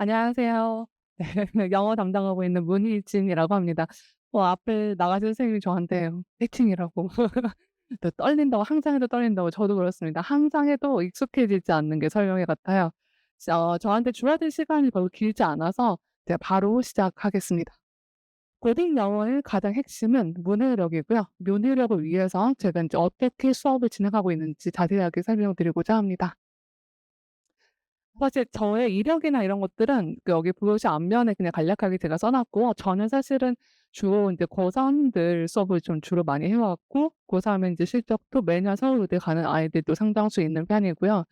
안녕하세요. 네. 영어 담당하고 있는 문희진이라고 합니다. 앞에 나가신 선생님이 저한테 "패팅이라고 또 떨린다고 항상 해도 떨린다고." 저도 그렇습니다. 항상 해도 익숙해지지 않는 게 설명회 같아요. 저한테 줘야 될 시간이 별로 길지 않아서 제가 바로 시작하겠습니다. 고딩 영어의 가장 핵심은 문해력이고요. 문해력을 위해서 제가 인제 어떻게 수업을 진행하고 있는지 자세하게 설명드리고자 합니다. 사실 저의 이력이나 이런 것들은 여기 브로셔 앞면에 그냥 간략하게 제가 써 놨고요. 저는 사실은 주로 인제 고3들 수업을 좀 주로 많이 해 왔고 고3에 인제 실적도 매년 서울의대 가는 아이들도 상당수 있는 편이고요.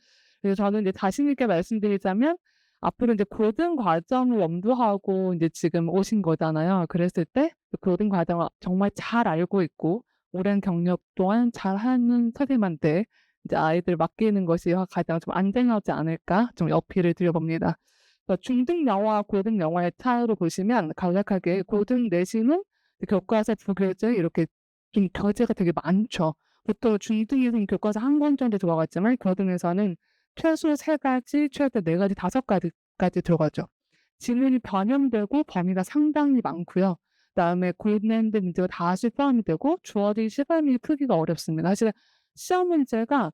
그래서 저는 이제 자신 있게 말씀드리자면 앞으로 인제 고등 과정을 염두하고 인제 지금 오신 거잖아요. 그랬을 때 그 고등 과정을 정말 잘 알고 있고 오랜 경력 동안 잘하는 선생님한테 이제 아이들 맡기는 것이 가장 좀 안전하지 않을까 좀 어필을 드려 봅니다. 그러니까 중등 영어와 고등 영어의 차이로 보시면 간략하게 고등 내신은 교과서 두 교재 이렇게 좀 교재가 되게 많죠. 보통 중등에서는 교과서 한 권 정도 들어가지만 고등에서는 최소 3 가지, 최대 4 가지, 5 가지까지 들어가죠. 지문이 변형되고 범위가 상당히 많고요. 그다음에 고난이도 문제가 다수 포함이 되고 주어진 시간이 풀기가 어렵습니다. 사실은 시험 문제가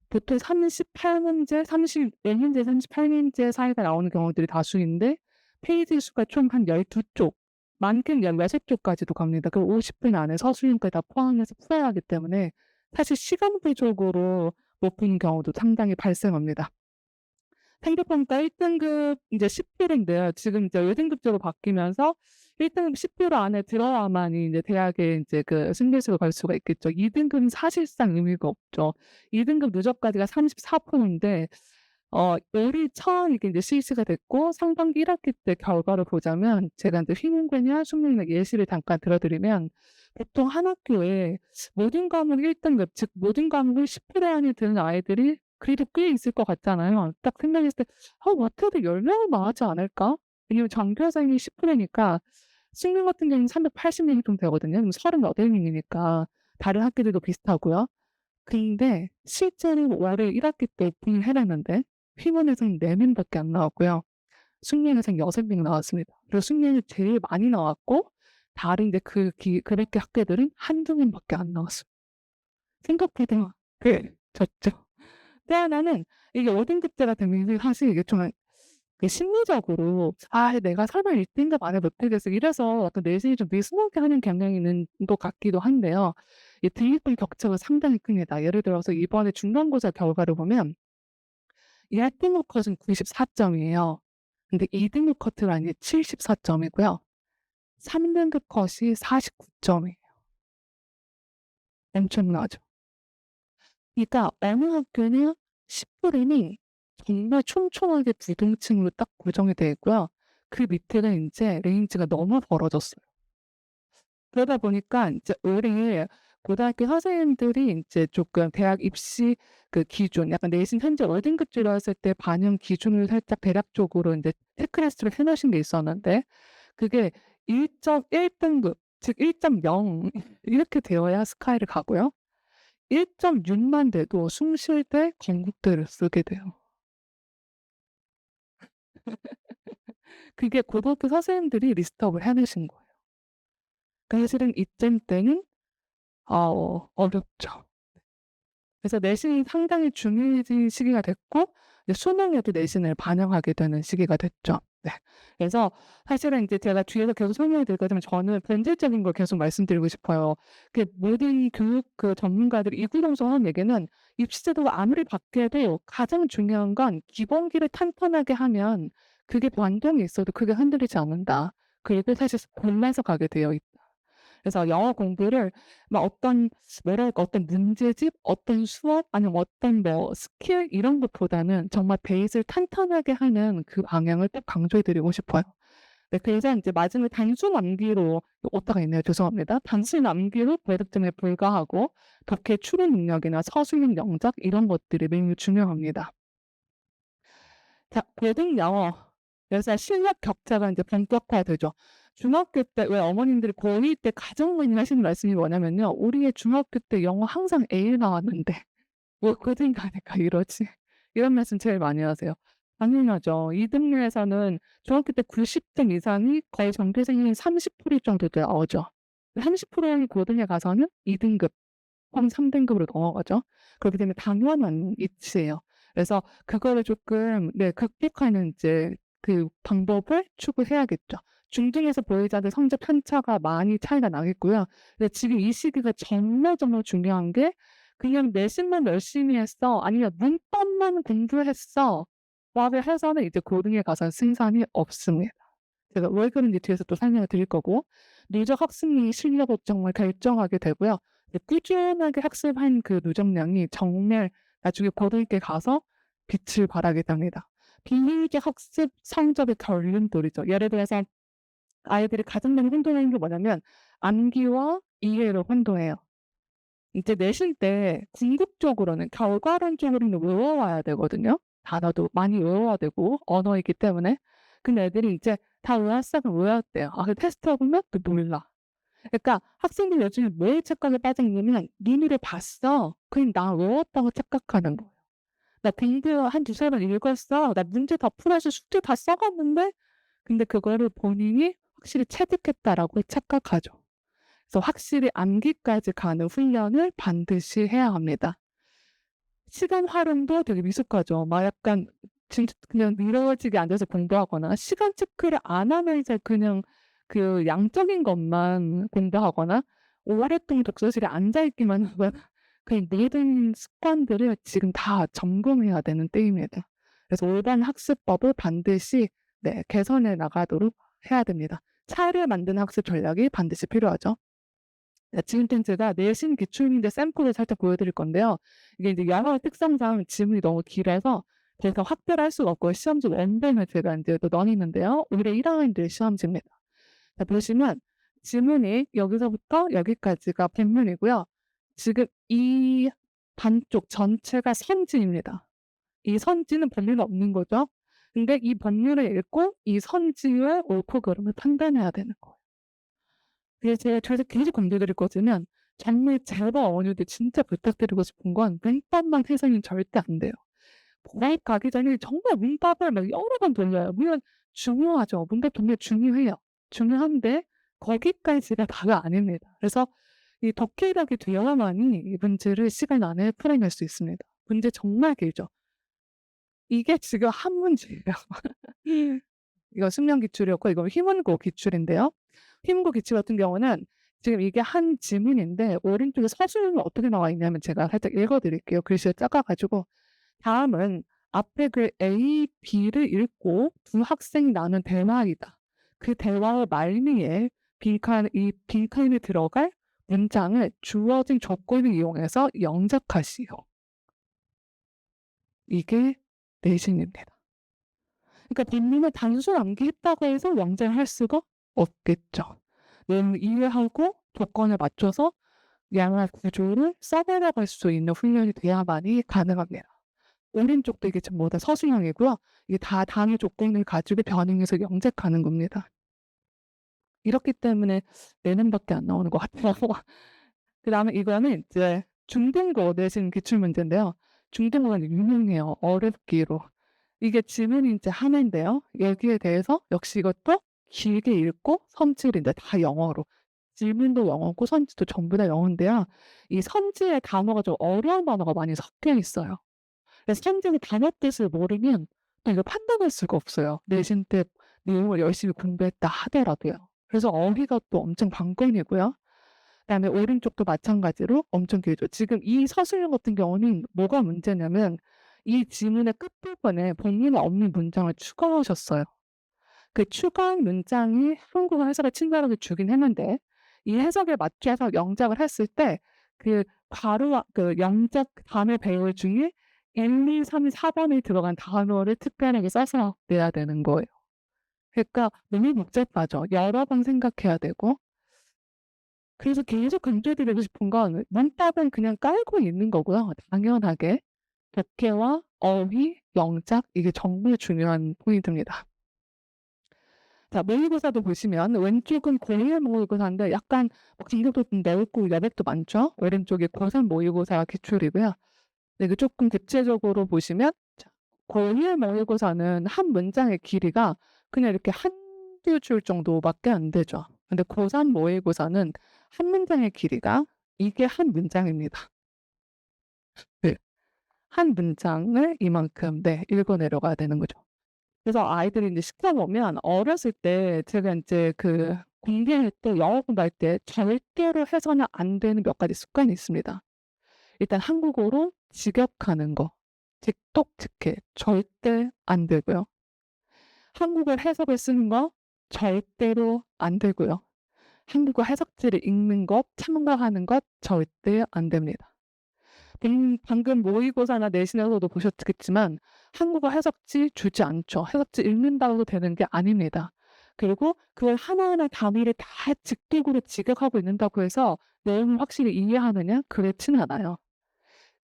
보통 38문제, 34문제, 38문제 사이가 나오는 경우들이 다수인데 페이지 수가 총 한 12쪽, 많게는 16쪽까지도 갑니다. 그럼 50분 안에 서술형까지 다 포함해서 풀어야 하기 때문에 사실 시간 부족으로 못 푸는 경우도 상당히 발생합니다. 생교평가 1 등급 인제 10필인데요. 지금 이제 1 등급제로 바뀌면서 1 등급 10필 안에 들어야만이 인제 대학에 인제 그 승진식을 갈 수가 있겠죠. 2 등급은 사실상 의미가 없죠. 2 등급 누적까지가 34% 인데 올해 처음 이게 인제 실시가 됐고 상반기 1 학기 때 결과를 보자면 제가 인제 휘문계냐 숙명이나 예시를 잠깐 들어 드리면 보통 한 학교에 모든 과목 1 등급 즉 모든 과목을 10필 안에 드는 아이들이 그래도 꽤 있을 것 같잖아요. 딱 생각했을 때 어떻게 10 명은 나오지 않을까?' 왜냐면 전교생이 10% 니까 숙명 같은 경우는 380 명이 좀 되거든요. 그럼 38 명이니까 다른 학교들도 비슷하고요. 근데 실제로 올해 1 학기 때 오픈을 해 놨는데 휘문에서는 4 명밖에 안 나왔고요. 숙명에서는 6 명 나왔습니다. 그리고 숙명이 제일 많이 나왔고 다른 이제 그 몇 개 학교들은 1-2 명밖에 안 나왔어요. 생각보다 꽤 적죠. 또 하나는 이게 5 등급제가 되면서 사실 이게 좀 심리적으로 '아 내가 설마 1 등급 안에 못 들겠어.' 이래서 약간 내신이 좀 느슨하게 하는 경향이 있는 것 같기도 한데요. 이 등급별 격차가 상당히 큽니다. 예를 들어서 이번에 중간고사 결과를 보면 1 등급 컷은 94 점이에요. 근데 2 등급 컷은 74 점이고요. 3 등급 컷이 49 점이에요. 엄청나죠. 그러니까 어느 학교는 10%니 정말 촘촘하게 부동층으로 딱 고정이 돼 있고요. 그 밑에는 인제 레인지가 너무 벌어졌어요. 그러다 보니까 인제 올해 고등학교 선생님들이 인제 쪼끔 대학 입시 그 기준 약간 내신 현재 월등급제로 했을 때 반영 기준을 살짝 대략적으로 인제 체크리스트를 해 놓으신 게 있었는데 그게 1.1 등급 즉 1.0 이렇게 되어야 스카이를 가고요. 1.6만 돼도 숨 쉴 때 건국대를 쓰게 돼요. 그게 고등학교 선생님들이 리스트업을 해 내신 거예요. 그러니까 사실은 이쯤 때는 어렵죠. 그래서 내신이 상당히 중요해진 시기가 됐고 이제 수능에도 내신을 반영하게 되는 시기가 됐죠. 네. 그래서 사실은 인제 제가 뒤에서 계속 설명을 드릴 거지만 저는 본질적인 걸 계속 말씀드리고 싶어요. 그 모든 교육 그 전문가들이 이구동성하는 얘기는 입시 제도가 아무리 바뀌어도 가장 중요한 건 기본기를 탄탄하게 하면 그게 변동이 있어도 크게 흔들리지 않는다. 그리고 사실 골라서 가게 되어 있다. 그래서 영어 공부를 막 어떤 뭐랄까 어떤 문제집, 어떤 수업 아니면 어떤 뭐 스킬 이런 것보다는 정말 베이스를 탄탄하게 하는 그 방향을 꼭 강조해 드리고 싶어요. 네 그래서 인제 마지막에 단순 암기로 오타가 있네요. 죄송합니다. 단순 암기로 배득점에 불과하고 독해 추리 능력이나 서술형 영작 이런 것들이 매우 중요합니다. 자 고등 영어 그래서 실력 격차가 인제 본격화되죠. 중학교 때 왜 어머님들이 고2 때 가장 많이 하시는 말씀이 뭐냐면요. "우리의 중학교 때 영어 항상 A 나왔는데 왜 고등 가니까 이러지?" 이런 말씀 제일 많이 하세요. 당연하죠. 이등류에서는 중학교 때 90점 이상이 거의 전교생의 30% 정도 나오죠. 30%의 고등에 가서는 2등급 혹은 3등급으로 넘어가죠. 그렇기 때문에 당연한 이치예요. 그래서 그거를 조금 네 극복하는 이제 그 방법을 추구해야겠죠. 중등에서 보유자들 성적 편차가 많이 차이가 나겠고요. 근데 지금 이 시기가 정말 정말 중요한 게 그냥 내신만 열심히 했어 아니면 문법만 공부했어 라고 해서는 이제 고등에 가서는 승산이 없습니다. 제가 왜 그런지 뒤에서 또 설명을 드릴 거고 누적 학습량이 실력을 정말 결정하게 되고요. 네 꾸준하게 학습한 그 누적량이 정말 나중에 고등학교에 가서 빛을 발하게 됩니다. 비일기 학습 성적의 결론돌이죠. 예를 들어서 아이들이 가장 많이 혼동하는 게 뭐냐면 암기와 이해를 혼동해요. 이제 내신 때 궁극적으로는 결과론적으로는 외워와야 되거든요. 단어도 많이 외워야 되고 언어이기 때문에. 근데 애들이 이제 다 외웠어 그럼 외웠대요. 아 근데 테스트해 보면 또 몰라. 그러니까 학생들이 요즘에 왜 착각에 빠져 있냐면 눈으로 봤어. 그냥 나 외웠다고 착각하는 거예요. 나 공부 한 두세 번 읽었어. 나 문제 다 풀어서 숙제 다 써 갔는데 근데 그거를 본인이 확실히 체득했다라고 착각하죠. 그래서 확실히 암기까지 가는 훈련을 반드시 해야 합니다. 시간 활용도 되게 미숙하죠. 막 약간 진짜 그냥 늘어지게 앉아서 공부하거나 시간 체크를 안 하면서 그냥 그 양적인 것만 공부하거나 오랫동안 독서실에 앉아 있기만 하거나 그냥 모든 습관들을 지금 다 점검해야 되는 때입니다. 그래서 올바른 학습법을 반드시 네 개선해 나가도록 해야 됩니다. 차이를 만드는 학습 전략이 반드시 필요하죠. 네 지금 제가 내신 기출문제 샘플을 살짝 보여드릴 건데요. 이게 이제 영어 특성상 지문이 너무 길어서 제가 확대를 할 수가 없고 시험지 원본을 제가 인제 또 넣어 놨는데요. 올해 1 학년들 시험지입니다. 자 보시면 지문이 여기서부터 여기까지가 본문이고요. 지금 이 반쪽 전체가 선지입니다. 이 선지는 본문에 없는 거죠. 근데 이 본문을 읽고 이 선지의 옳고 그름을 판단해야 되는 거예요. 그래서 제가 계속 강조드릴 거지만 정말 제발 어머니들 진짜 부탁드리고 싶은 건 문법만 해서는 절대 안 돼요. 고등학교 가기 전에 정말 문법을 막 여러 번 돌려요. 물론 중요하죠. 문법 정말 중요해요. 중요한데 거기까지가 다가 아닙니다. 그래서 이 독해력이 되어야만이 이 문제를 시간 안에 풀어낼 수 있습니다. 문제 정말 길죠. 이게 지금 한 문제예요. 이거 숙련 기출이었고 이건 휘문고 기출인데요. 휘문고 기출 같은 경우는 지금 이게 한 지문인데 오른쪽에 서술은 어떻게 나와 있냐면 제가 살짝 읽어 드릴게요. 글씨가 작아 가지고 다음은 앞에 그 A, B를 읽고 두 학생이 나눈 대화이다. 그 대화의 말미에 이 빈칸에 들어갈 문장을 주어진 조건을 이용해서 영작하시오. 이게 내신입니다. 그러니까 본문을 단순 암기했다고 해서 영작을 할 수가 없겠죠. 내용을 이해하고 조건에 맞춰서 양화 구조를 써내려갈 수 있는 훈련이 돼야만이 가능합니다. 오른쪽도 이게 전부 다 서술형이고요. 이게 다 단위 조건을 가지고 변형해서 영작하는 겁니다. 이렇기 때문에 내년밖에 안 나오는 것 같아요. 그다음에 이거는 이제 중등고 내신 기출문제인데요. 중등고는 유명해요, 어렵기로. 이게 지문이 이제 하나인데요. 여기에 대해서 역시 이것도 길게 읽고 선지를 인제 다 영어로. 질문도 영어고 선지도 전부 다 영어인데요. 이 선지의 단어가 좀 어려운 단어가 많이 섞여 있어요. 그래서 선지의 단어 뜻을 모르면 이걸 판단할 수가 없어요. 내신 때 내용을 열심히 공부했다 하더라도요. 그래서 어휘가 또 엄청 관건이고요. 그다음에 오른쪽도 마찬가지로 엄청 길죠. 지금 이 서술형 같은 경우는 뭐가 문제냐면 이 지문의 끝부분에 본문에 없는 문장을 추가하셨어요. 그 추가한 문장이 한국어 해석에 친절하게 주긴 했는데 이 해석에 맞춰서 영작을 했을 때 그 바로 그 영작 단어 배열 중에 1, 2, 3, 4번에 들어간 단어를 특별하게 써서 내야 되는 거예요. 그러니까 너무 복잡하죠. 여러 번 생각해야 되고. 그래서 계속 강조드리고 싶은 건 문법은 그냥 깔고 있는 거고요. 당연하게 독해와 어휘, 영작 이게 정말 중요한 포인트입니다. 자 모의고사도 보시면 왼쪽은 고1 모의고사인데 약간 간격도 좀 넓고 여백도 많죠. 오른쪽이 고3 모의고사 기출이고요. 네, 그 조금 구체적으로 보시면 자 고1 모의고사는 한 문장의 길이가 그냥 이렇게 한두 줄 정도밖에 안 되죠. 근데 고3 모의고사는 한 문장의 길이가 이게 한 문장입니다. 네. 한 문장을 이만큼 읽어 내려가야 되는 거죠. 그래서 아이들이 인제 시켜보면 어렸을 때 제가 인제 그 공부할 때 영어 공부할 때 절대로 해서는 안 되는 몇 가지 습관이 있습니다. 일단 한국어로 직역하는 거. 직독 직해 절대 안 되고요. 한국어 해석을 쓰는 거 절대로 안 되고요. 한국어 해석지를 읽는 것, 참고하는 것 절대 안 됩니다. 방금 모의고사나 내신에서도 보셨겠지만 한국어 해석지 주지 않죠. 해석지 읽는다고 되는 게 아닙니다. 그리고 그걸 하나하나 단위를 다 직독으로 직역하고 읽는다고 해서 내용을 확실히 이해하느냐? 그렇지는 않아요.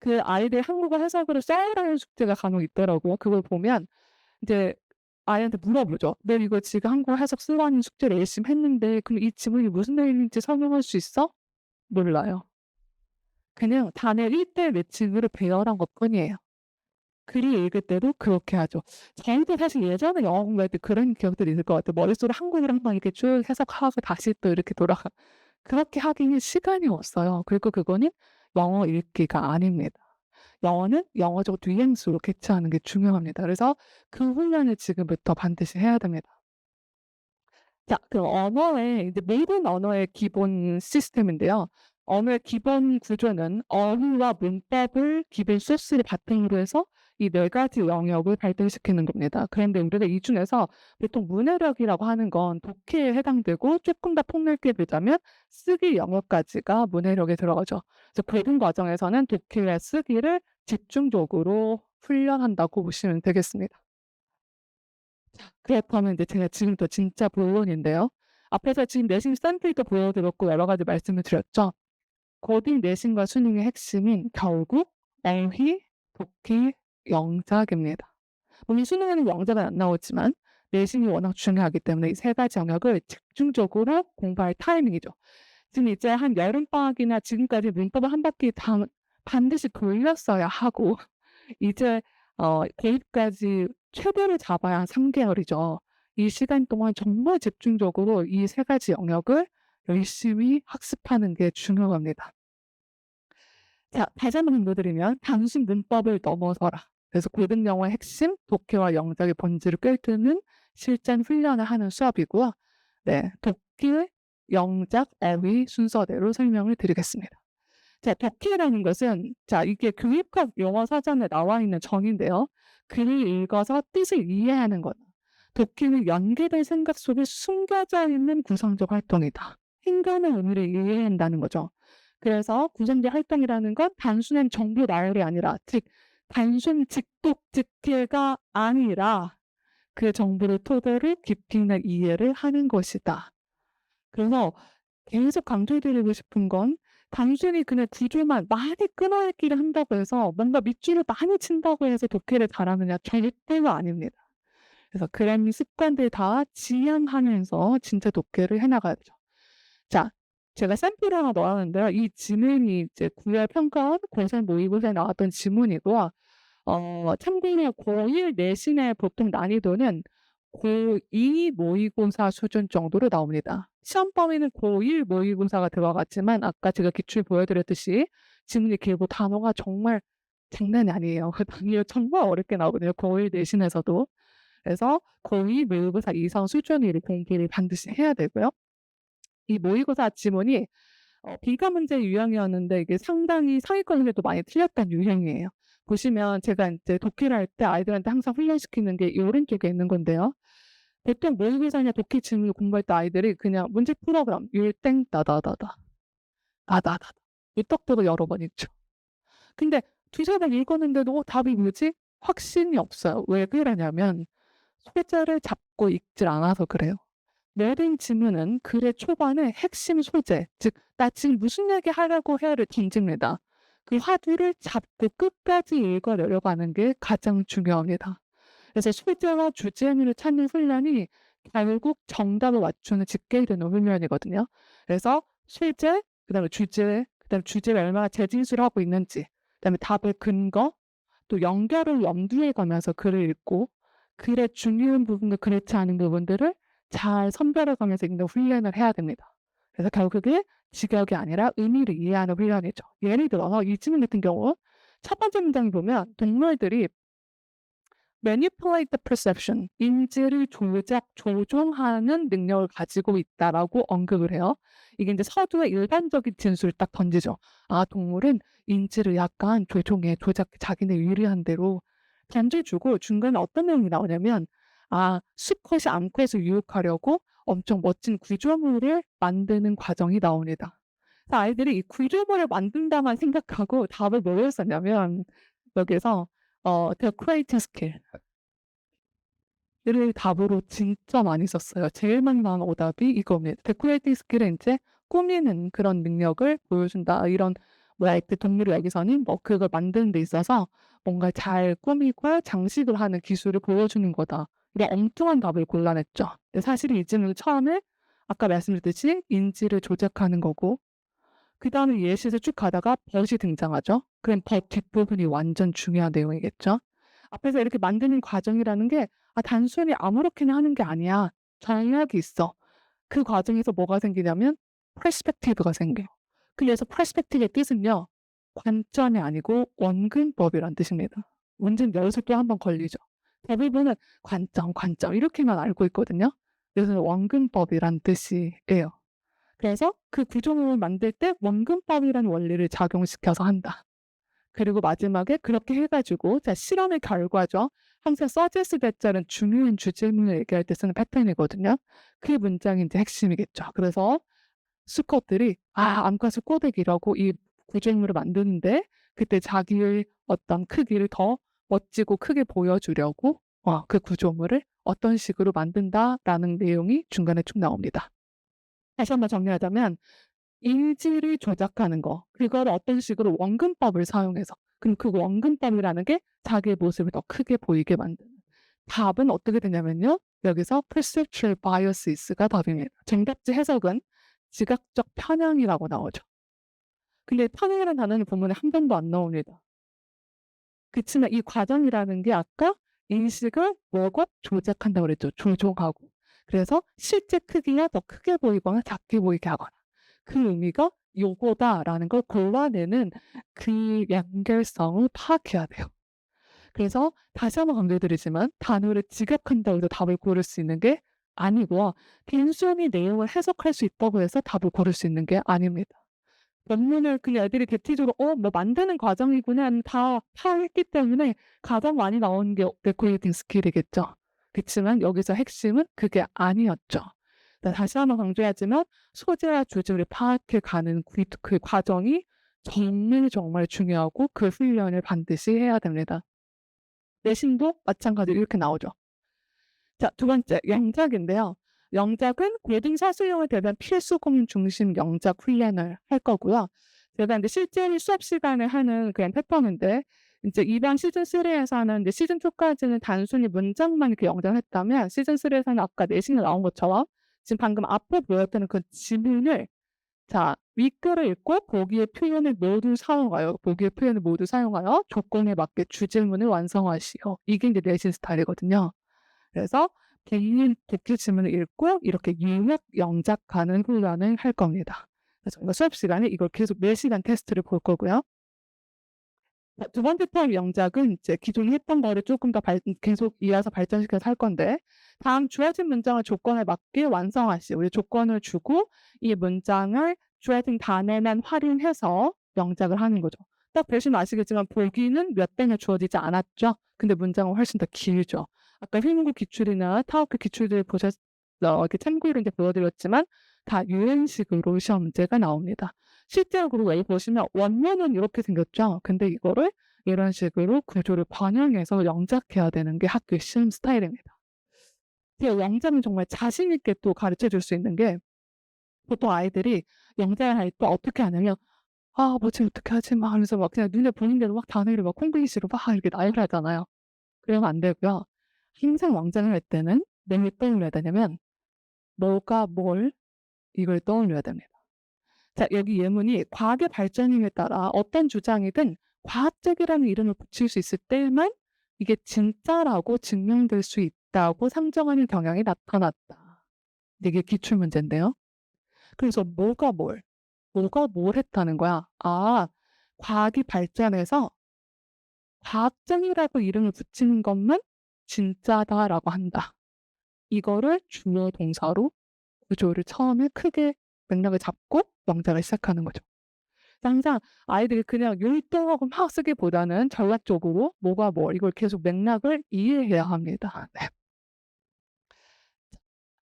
그 아이들 한국어 해석으로 써라는 숙제가 간혹 있더라고요. 그걸 보면 이제 아이한테 물어보죠. "너 이거 지금 한국어 해석 쓰라는 숙제를 열심히 했는데 그럼 이 지문이 무슨 내용인지 설명할 수 있어?" 몰라요. 그냥 단어 1대 매칭으로 배열한 것뿐이에요. 글이 읽을 때도 그렇게 하죠. 저희도 사실 예전에 영어 공부할 때 그런 기억들이 있을 것 같아요. 머릿속으로 한국어를 한번 이렇게 쭉 해석하고 다시 또 이렇게 돌아가 그렇게 하기는 시간이 없어요. 그리고 그거는 영어 읽기가 아닙니다. 영어는 영어적 뉘앙스로 캐치하는 게 중요합니다. 그래서 그 훈련을 지금부터 반드시 해야 됩니다. 자, 그럼 언어의 이제 모든 언어의 기본 시스템인데요. 언어의 기본 구조는 어휘와 문법을 기본 소스를 바탕으로 해서 이 4가지 영역을 발달시키는 겁니다. 그런데 우리가 이 중에서 보통 문해력이라고 하는 건 독해에 해당되고 조금 더 폭넓게 보자면 쓰기 영역까지가 문해력에 들어가죠. 그래서 고등 과정에서는 독해와 쓰기를 집중적으로 훈련한다고 보시면 되겠습니다. 그렇다면 이제 제가 지금부터 진짜 본론인데요. 앞에서 지금 내신 샘플도 보여드렸고 여러 가지 말씀을 드렸죠. 고등 내신과 수능의 핵심인 결국 어휘, 독해, 영작입니다. 물론 수능에는 영작은 안 나오지만 내신이 워낙 중요하기 때문에 이 3가지 영역을 집중적으로 공부할 타이밍이죠. 지금 이제 한 여름방학이나 지금까지 문법을 한 바퀴 다 반드시 돌렸어야 하고 이제 대입까지 최대를 잡아야 한 3개월이죠. 이 시간 동안 정말 집중적으로 이 3가지 영역을 열심히 학습하는 게 중요합니다. 자, 다시 한번 강조드리면 단순 문법을 넘어서라. 그래서 고등 영어의 핵심, 독해와 영작의 본질을 꿰뚫는 실전 훈련을 하는 수업이고요. 네, 독해, 영작, 어휘 순서대로 설명을 드리겠습니다. 자, 독해라는 것은 이게 교육학 용어 사전에 나와 있는 정의인데요. 글을 읽어서 뜻을 이해하는 것. 독해는 연계된 생각 속에 숨겨져 있는 구성적 활동이다. 행간의 의미를 이해한다는 거죠. 그래서 구성적 활동이라는 건 단순한 정보 나열이 아니라 즉 단순 직독 직해가 아니라 그 정보를 토대로 깊이 있는 이해를 하는 것이다. 그래서 계속 강조드리고 싶은 건 단순히 그냥 구조만 많이 끊어읽기를 한다고 해서 뭔가 밑줄을 많이 친다고 해서 독해를 잘하느냐 절대로 아닙니다. 그래서 그런 습관들 다 지향하면서 진짜 독해를 해나가야죠. 자, 제가 샘플을 하나 넣었는데요. 이 지문이 이제 9월 평가원 고3 모의고사에 나왔던 지문이고요. 참고로 고1 내신의 보통 난이도는 고2 모의고사 수준 정도로 나옵니다. 시험 범위는 고1 모의고사가 들어갔지만 아까 제가 기출 보여드렸듯이 지문이 길고 단어가 정말 장난이 아니에요. 그 단위가 정말 어렵게 나오거든요. 고1 내신에서도. 그래서 고2 모의고사 이상 수준으로 공부를 반드시 해야 되고요. 이 모의고사 지문이 비가 문제 유형이었는데 이게 상당히 상위권에도 많이 틀렸던 유형이에요. 보시면 제가 이제 독해를 할 때 아이들한테 항상 훈련시키는 게 이 오른쪽에 있는 건데요. 보통 모의고사나 독해 지문을 공부할 때 아이들이 그냥 문제 풀어 그럼 율땡 다다다다 다다다다 유떡도로 여러 번 읽죠. 근데 두세 번 읽었는데도 답이 뭐지? 확신이 없어요. 왜 그러냐면 소재를 잡고 읽질 않아서 그래요. 모든 지문은 글의 초반에 핵심 소재, 즉 나 지금 무슨 얘기 하려고 해를 던집니다. 그 화두를 잡고 끝까지 읽어 내려가는 게 가장 중요합니다. 그래서 소재와 주제를 찾는 훈련이 결국 정답을 맞추는 직결되는 훈련이거든요. 그래서 소재, 그다음에 주제, 그다음에 주제를 얼마나 재진술하고 있는지, 그다음에 답의 근거, 또 연결을 염두에 가면서 글을 읽고 글의 중요한 부분과 그렇지 않은 부분들을 잘 선별해 가면서 읽는 훈련을 해야 됩니다. 그래서 결국에 직역이 아니라 의미를 이해하는 훈련이죠. 예를 들어서 이 질문 같은 경우 첫 번째 문장을 보면 동물들이 manipulate the perception, 인지를 조종하는 능력을 가지고 있다라고 언급을 해요. 이게 이제 서두의 일반적인 진술을 딱 던지죠. 아, 동물은 인지를 약간 조종해, 자기네 유리한 대로 던져주고 중간에 어떤 내용이 나오냐면, 아, 수컷이 암컷을 유혹하려고 엄청 멋진 구조물을 만드는 과정이 나옵니다. 그래서 아이들이 이 구조물을 만든다만 생각하고 답을 뭐를 썼냐면, 여기서 the creating skill 를 답으로 진짜 많이 썼어요. 제일 많이 나온 오답이 이겁니다. The creating skill은 이제 꾸미는 그런 능력을 보여준다. 이런 뭐야, 그 동물의 여기서는 뭐 그걸 만드는 데 있어서 뭔가 잘 꾸미고 장식을 하는 기술을 보여주는 거다. 이런 엉뚱한 답을 골라냈죠. 근데 사실 이 질문은 처음에 아까 말씀드렸듯이 인지를 조작하는 거고, 그다음에 예시에서 쭉 가다가 벗이 등장하죠. 그럼 벗 뒷부분이 완전 중요한 내용이겠죠. 앞에서 이렇게 만드는 과정이라는 게 단순히 아무렇게나 하는 게 아니야. 전략이 있어. 그 과정에서 뭐가 생기냐면 퍼스펙티브가 생겨요. 그래서 퍼스펙티브의 뜻은요, 관점이 아니고 원근법이란 뜻입니다. 문제는 여기서 또 한 번 걸리죠. 대부분은 관점 이렇게만 알고 있거든요. 그래서 원근법이란 뜻이에요. 그래서 그 구조물을 만들 때 원근법이라는 원리를 작용시켜서 한다. 그리고 마지막에 그렇게 해가지고, 자, 실험의 결과죠. 항상 서제스 대자는 중요한 주질문을 얘기할 때 쓰는 패턴이거든요. 그 문장이 이제 핵심이겠죠. 그래서 수컷들이 암컷을 꼬대기라고 이 구조물을 만드는데, 그때 자기의 어떤 크기를 더 멋지고 크게 보여주려고 그 구조물을 어떤 식으로 만든다라는 내용이 중간에 쭉 나옵니다. 다시 한번 정리하자면, 인지를 조작하는 거, 그거를 어떤 식으로 원근법을 사용해서, 그럼 그 원근법이라는 게 자기의 모습을 더 크게 보이게 만드는 답은 어떻게 되냐면요, 여기서 perceptual bias가 답입니다. 정답지 해석은 지각적 편향이라고 나오죠. 근데 편향이라는 단어는 본문에 한 번도 안 나옵니다. 그렇지만 이 과정이라는 게 아까 인식을 뭐고 조작한다고 그랬죠. 조종하고. 그래서 실제 크기가 더 크게 보이거나 작게 보이게 하거나, 그 의미가 요거다라는 걸 골라내는 그 연결성을 파악해야 돼요. 그래서 다시 한번 강조드리지만 단어를 직역한다고 해서 답을 고를 수 있는 게 아니고, 단순히 내용을 해석할 수 있다고 해서 답을 고를 수 있는 게 아닙니다. 원문을 그냥 애들이 대체적으로 뭐 만드는 과정이구나 다 파악했기 때문에 가장 많이 나오는 게 데코레이팅 스킬이겠죠. 그렇지만 여기서 핵심은 그게 아니었죠. 다시 한번 강조하지만 소재와 주제를 파악해 가는 그 과정이 정말 중요하고 그 훈련을 반드시 해야 됩니다. 내신도 마찬가지로 이렇게 나오죠. 자, 두 번째, 영작인데요. 영작은 고등사 수용을 대한 필수 공인 중심 영작 훈련을 할 거고요. 제가 이제 실제로 수업 시간에 하는 그냥 패턴인데, 이제 이번 시즌 3에서는 이제 시즌 2까지는 단순히 문장만 이렇게 영작을 했다면, 시즌 3에서는 아까 내신에 나온 것처럼 지금 방금 앞에 보였던 그 지문을, 자, 윗글을 읽고 보기의 표현을 모두 사용하여, 조건에 맞게 주질문을 완성하시오. 이게 이제 내신 스타일이거든요. 그래서 개인 독해 지문을 읽고 이렇게 요약 영작하는 훈련을 할 겁니다. 그래서 저희가 수업 시간에 이걸 계속 4시간 테스트를 볼 거고요. 두 번째 타입 영작은 이제 기존에 했던 거를 조금 더 계속 이어서 발전시켜서 할 건데, 다음 주어진 문장을 조건에 맞게 완성하시오. 우리 조건을 주고 이 문장을 주어진 단어만 활용해서 영작을 하는 거죠. 딱 보시면 아시겠지만 보기는 몇 대나 주어지지 않았죠. 근데 문장은 훨씬 더 길죠. 아까 휘문구 기출이나 타워크 기출들 이렇게 참고로 이제 보여드렸지만 다 이런 식으로 시험 문제가 나옵니다. 실제로 그리고 여기 보시면 원문은 이렇게 생겼죠. 근데 이거를 이런 식으로 구조를 반영해서 영작해야 되는 게 학교 시험 스타일입니다. 영작은 정말 자신 있게 또 가르쳐 줄 수 있는 게, 보통 아이들이 영작을 할 때 어떻게 하냐면 뭐지 어떻게 하지 막 하면서 막 그냥 눈에 보이는 대로 막 단어를 막 콩글리시로 막 이렇게 나열을 하잖아요. 그러면 안 되고요. 항상 영작을 할 때는 뭘 떠올려야 되냐면 뭐가 뭘, 이걸 떠올려야 됩니다. 자, 여기 예문이 과학의 발전에 따라 어떤 주장이든 과학적이라는 이름을 붙일 수 있을 때만 이게 진짜라고 증명될 수 있다고 상정하는 경향이 나타났다. 이게 기출 문제인데요. 그래서 뭐가 뭘 했다는 거야. 아, 과학이 발전해서 과학적이라고 이름을 붙이는 것만 진짜다라고 한다. 이거를 주어 동사로 구조를 처음에 크게 맥락을 잡고 명작을 시작하는 거죠. 항상 아이들이 그냥 율동하고 막 쓰기보다는 전략적으로 뭐가 이걸 계속 맥락을 이해해야 합니다. 네.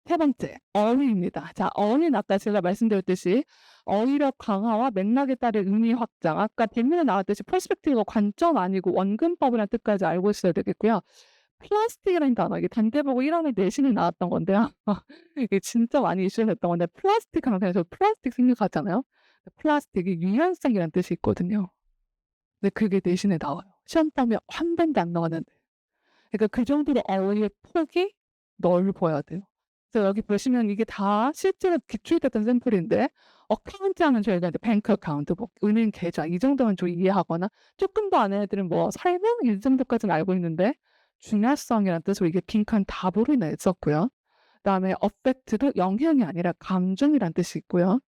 세 번째, 어휘입니다. 자, 어휘는 아까 제가 말씀드렸듯이 어휘력 강화와 맥락에 따른 의미 확장. 아까 뒷면에 나왔듯이 퍼스펙티브가 관점 아니고 원근법이라는 뜻까지 알고 있어야 되겠고요. 플라스틱이라는 단어, 이게 단대보고 1학년 내신에 나왔던 건데요. 이게 진짜 많이 이슈가 됐던 건데, 플라스틱 하면 그냥 저 플라스틱 생각하잖아요. 플라스틱이 유연성이라는 뜻이 있거든요. 근데 그게 내신에 나와요. 시험 따면 한 번도 안 나왔는데. 그러니까 그 정도로 어휘의 폭이 넓어야 돼요. 그래서 여기 보시면 이게 다 실제로 기출됐던 샘플인데, 어카운트 하면 저희가 이제 뱅크 어카운트, 뭐 은행 계좌 이 정도만 좀 이해하거나, 조금 더 아는 애들은 뭐 설명 이 정도까지는 알고 있는데, 중요성이라는 뜻으로 이게 빈칸 답으로 냈었고요. 그다음에 affect도 영향이 아니라 감정이라는 뜻이 있고요.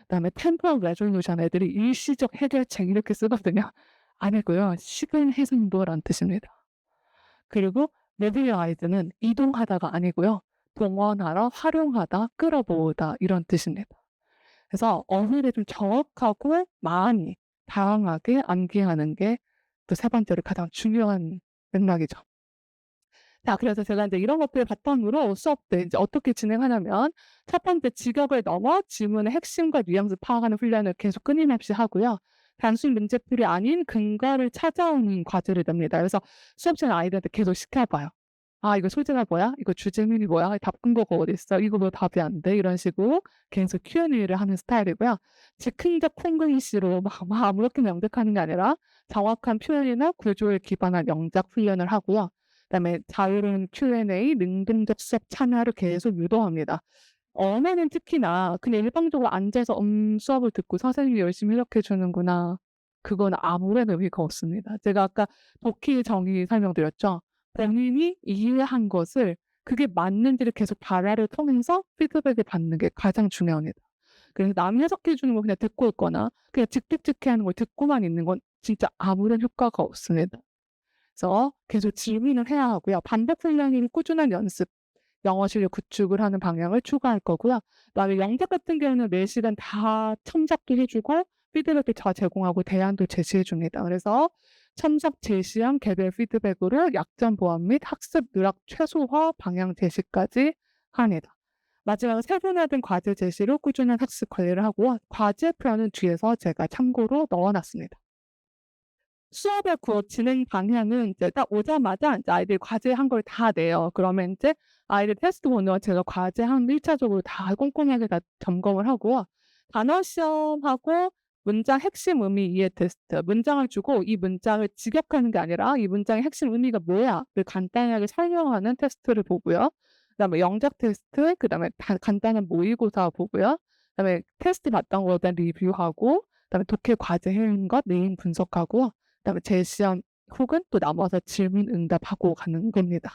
그다음에 temporal resolution, 애들이 일시적 해결책 이렇게 쓰거든요. 아니고요. 시간 해상도라는 뜻입니다. 그리고 mobilize는 이동하다가 아니고요. 동원하다, 활용하다, 끌어모으다 이런 뜻입니다. 그래서 어휘를 좀 정확하고 많이 다양하게 암기하는 게 또 세 번째로 가장 중요한 맥락이죠. 자, 그래서 제가 이제 이런 것들을 바탕으로 수업 때 이제 어떻게 진행하냐면, 첫 번째 직역을 넘어 질문의 핵심과 뉘앙스 파악하는 훈련을 계속 끊임없이 하고요. 단순 문제풀이 아닌 근거를 찾아오는 과제를 냅니다. 그래서 수업 시간에 아이들한테 계속 시켜봐요. 아, 이거 소재가 뭐야? 이거 주제문이 뭐야? 답 근거가 어디 있어? 이거 왜 답이 안 돼? 이런 식으로 계속 Q&A를 하는 스타일이고요. 즉흥적 콩글리시로 막 아무렇게나 영작하는 게 아니라 정확한 표현이나 구조에 기반한 영작 훈련을 하고요. 그다음에 자유로운 Q&A, 능동적 수업 참여를 계속 유도합니다. 언어는 특히나 그냥 일방적으로 앉아서 수업을 듣고 선생님이 열심히 해석해 주는구나. 그건 아무런 의미가 없습니다. 제가 아까 독해의 정의 설명드렸죠. 본인이 이해한 것을 그게 맞는지를 계속 발화를 통해서 피드백을 받는 게 가장 중요합니다. 그래서 남이 해석해 주는 거 그냥 듣고 있거나 그냥 즉득즉해하는 걸 듣고만 있는 건 진짜 아무런 효과가 없습니다. 그래서 계속 질문을 해야 하고요. 반복 훈련이 꾸준한 연습, 영어 실력 구축을 하는 방향을 추구할 거고요. 그다음에 영작 같은 경우는 매시간 다 첨삭도 해주고 피드백도 다 제공하고 대안도 제시해 줍니다. 그래서 첨삭 제시형 개별 피드백으로 약점 보완 및 학습 누락 최소화 방향 제시까지 합니다. 마지막으로 세분화된 과제 제시로 꾸준한 학습 관리를 하고요. 과제표는 뒤에서 제가 참고로 넣어놨습니다. 수업의 진행 방향은 이제 딱 오자마자 이제 아이들이 과제한 걸 다 내요. 그러면 이제 아이들 테스트 보면 제가 과제 한 1차적으로 다 꼼꼼하게 다 점검을 하고요. 단어 시험하고 문장 핵심 의미 이해 테스트, 문장을 주고 이 문장을 직역하는 게 아니라 이 문장의 핵심 의미가 뭐야를 간단하게 설명하는 테스트를 보고요. 그다음에 영작 테스트, 그다음에 간단한 모의고사 보고요. 그다음에 테스트 봤던 거에 대한 리뷰하고, 그다음에 독해 과제 해온 것 내용 분석하고요. 그다음에 재시험 혹은 또 남아서 질문 응답하고 가는 겁니다.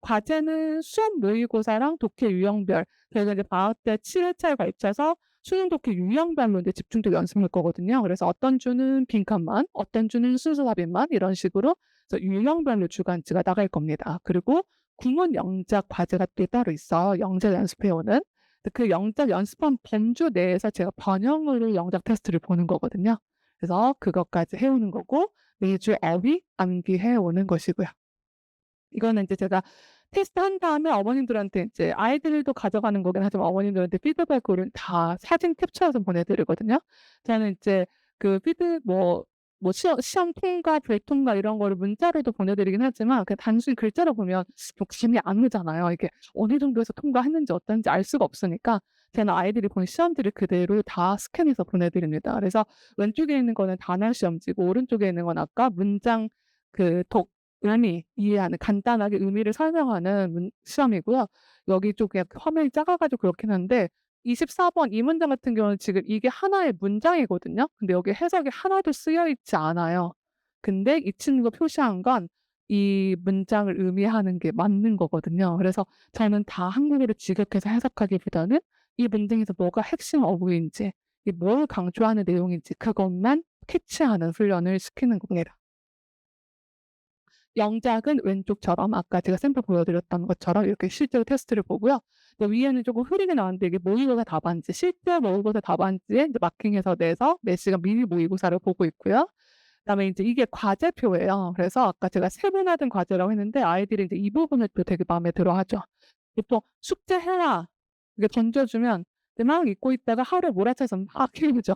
과제는 수업 모의고사랑 독해 유형별, 저희가 이제 방학 때 7회차에 걸쳐서 수능 독해 유형별로 이제 집중적 연습할 거거든요. 그래서 어떤 주는 빈칸만, 어떤 주는 순서답변만 이런 식으로 그래서 유형별로 주간치가 나갈 겁니다. 그리고 구문 영작 과제가 또 따로 있어. 영작 연습해오는. 그 영작 연습한 범주 내에서 제가 번영으로 영작 테스트를 보는 거거든요. 그래서 그것까지 해오는 거고 매주 어휘 암기해 오는 것이고요. 이거는 이제 제가 테스트한 다음에 어머님들한테 이제 아이들도 가져가는 거긴 하지만 어머님들한테 피드백으로 다 사진 캡처해서 보내드리거든요. 저는 이제 그 시험 통과, 불통과 이런 거를 문자로도 보내드리긴 하지만 그 단순히 글자로 보면 욕심이 안 오잖아요. 이게 어느 정도에서 통과했는지 어떤지 알 수가 없으니까 저는 아이들이 본 시험지를 그대로 다 스캔해서 보내드립니다. 그래서 왼쪽에 있는 거는 단어 시험지고 오른쪽에 있는 건 아까 문장 의미 이해하는 간단하게 의미를 설명하는 시험이고요. 여기 쪽에 화면이 작아가지고 그렇긴 한데 24번 이 문장 같은 경우는 지금 이게 하나의 문장이거든요. 근데 여기 해석이 하나도 쓰여 있지 않아요. 근데 이 친구가 표시한 건 이 문장을 의미하는 게 맞는 거거든요. 그래서 저는 다 한국어로 직역해서 해석하기보다는 이 문장에서 뭐가 핵심 어구인지, 이 뭘 강조하는 내용인지 그것만 캐치하는 훈련을 시키는 겁니다. 영작은 왼쪽처럼 아까 제가 샘플 보여드렸던 것처럼 이렇게 실제로 테스트를 보고요. 위에는 조금 흐리게 나왔는데 이게 모의고사 답안지, 실제 모의고사 답안지에 이제 마킹해서 내서 몇 시간 미리 모의고사를 보고 있고요. 그다음에 인제 이게 과제표예요. 그래서 아까 제가 세분화된 과제라고 했는데 아이들이 인제 이 부분을 또 되게 마음에 들어하죠. 보통 "숙제해라." 이렇게 던져주면 이제 막 읽고 있다가 하루에 몰아쳐서 막 해오죠.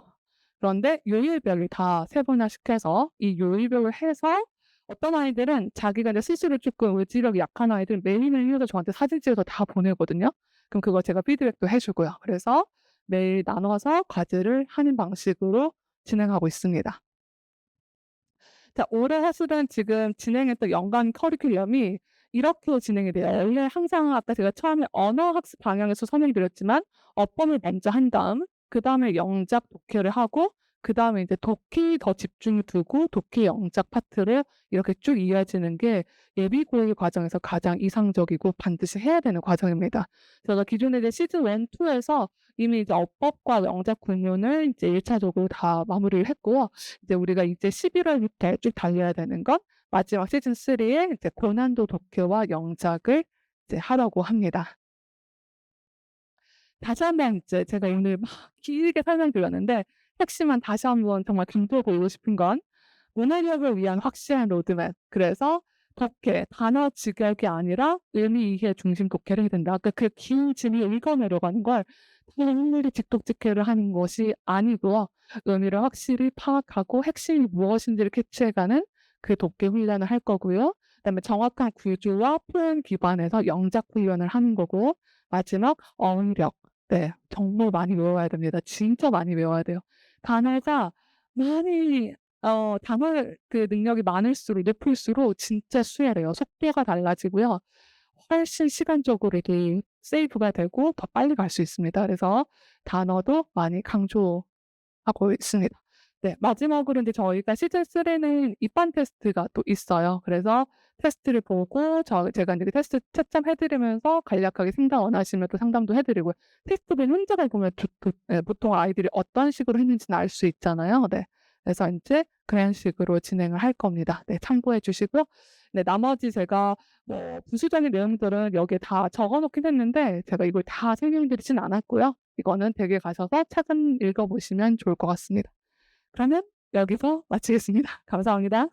그런데 요일별로 다 세분화시켜서 이 요일별로 해서 어떤 아이들은 자기가 이제 스스로 쪼끔 의지력이 약한 아이들은 매일매일 해서 저한테 사진 찍어서 다 보내거든요. 그럼 그거 제가 피드백도 해 주고요. 그래서 매일 나눠서 과제를 하는 방식으로 진행하고 있습니다. 자, 올해 사실은 지금 진행했던 연간 커리큘럼이 이렇게 진행이 돼요. 원래 항상 아까 제가 처음에 언어 학습 방향에서 설명드렸지만 어법을 먼저 한 다음 그다음에 영작 독해를 하고 그다음에 이제 독해에 더 집중을 두고 독해 영작 파트를 이렇게 쭉 이어지는 게 예비 고일 과정에서 가장 이상적이고 반드시 해야 되는 과정입니다. 제가 기존에 이제 시즌 1, 2 에서 이미 이제 어법과 영작 구문을 이제 1 차적으로 다 마무리를 했고요. 이제 우리가 이제 11월 밑에 쭉 달려야 되는 건 마지막 시즌 3의 이제 고난도 독해와 영작을 이제 하려고 합니다. 다시 한번 이제 제가 오늘 막 길게 설명드렸는데 핵심만 다시 한번 정말 강조해 보고 싶은 건 문해력을 위한 확실한 로드맵. 그래서 독해, 단어 직역이 아니라 의미 이해 중심 독해를 해야 된다. 아까 그 긴 질문 읽어내려가는 걸 일일이 직독직해를 하는 것이 아니고요. 의미를 확실히 파악하고 핵심이 무엇인지를 캐치해가는 그 독해 훈련을 할 거고요. 그다음에 정확한 구조와 표현 기반에서 영작 훈련을 하는 거고 마지막 어휘력. 네. 정말 많이 외워야 됩니다. 진짜 많이 외워야 돼요. 단어가 많이 단어 그 능력이 많을수록 높을수록 진짜 수월해요. 속도가 달라지고요. 훨씬 시간적으로도 세이브가 되고 더 빨리 갈 수 있습니다. 그래서 단어도 많이 강조하고 있습니다. 네. 마지막으로 인제 저희가 시즌 3는 입반 테스트가 또 있어요. 그래서 테스트를 보고 제가 인제 그 테스트 채점해 드리면서 간략하게 상담 원하시면 또 상담도 해 드리고요. 테스트를 혼자가 보면 예 보통 아이들이 어떤 식으로 했는지는 알 수 있잖아요. 네. 그래서 인제 그런 식으로 진행을 할 겁니다. 네. 참고해 주시고요. 네. 나머지 제가 뭐 부수적인 내용들은 여기에 다 적어 놓긴 했는데 제가 이걸 다 설명드리진 않았고요. 이거는 댁에 가셔서 차근 읽어 보시면 좋을 것 같습니다. 그러면 여기서 마치겠습니다. 감사합니다.